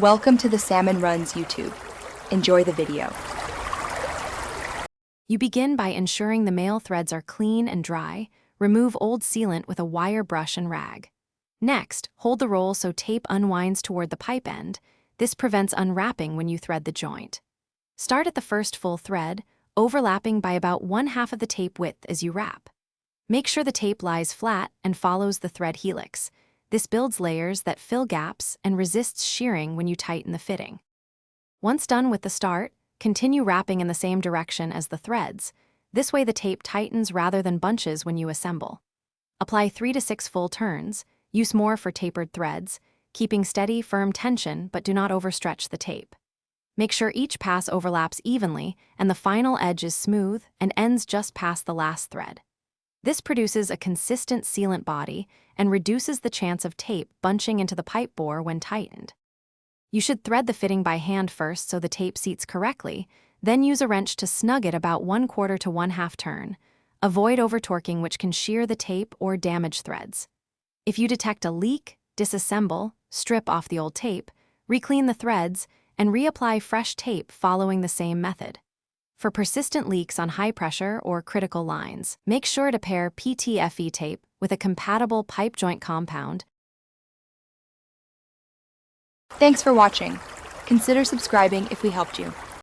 Welcome to the Salmon Runs YouTube. Enjoy the video. You begin by ensuring the male threads are clean and dry. Remove old sealant with a wire brush and rag. Next, hold the roll so tape unwinds toward the pipe end. This prevents unwrapping when you thread the joint. Start at the first full thread, overlapping by about 1/2 of the tape width as you wrap. Make sure the tape lies flat and follows the thread helix. This builds layers that fill gaps and resists shearing when you tighten the fitting. Once done with the start, continue wrapping in the same direction as the threads. This way the tape tightens rather than bunches when you assemble. Apply 3 to 6 full turns. Use more for tapered threads, keeping steady, firm tension but do not overstretch the tape. Make sure each pass overlaps evenly and the final edge is smooth and ends just past the last thread. This produces a consistent sealant body and reduces the chance of tape bunching into the pipe bore when tightened. You should thread the fitting by hand first so the tape seats correctly, then use a wrench to snug it about 1/4 to 1/2 turn. Avoid over-torquing, which can shear the tape or damage threads. If you detect a leak, disassemble, strip off the old tape, re-clean the threads, and reapply fresh tape following the same method. For persistent leaks on high pressure or critical lines, make sure to pair PTFE tape with a compatible pipe joint compound. Thanks for watching. Consider subscribing if we helped you.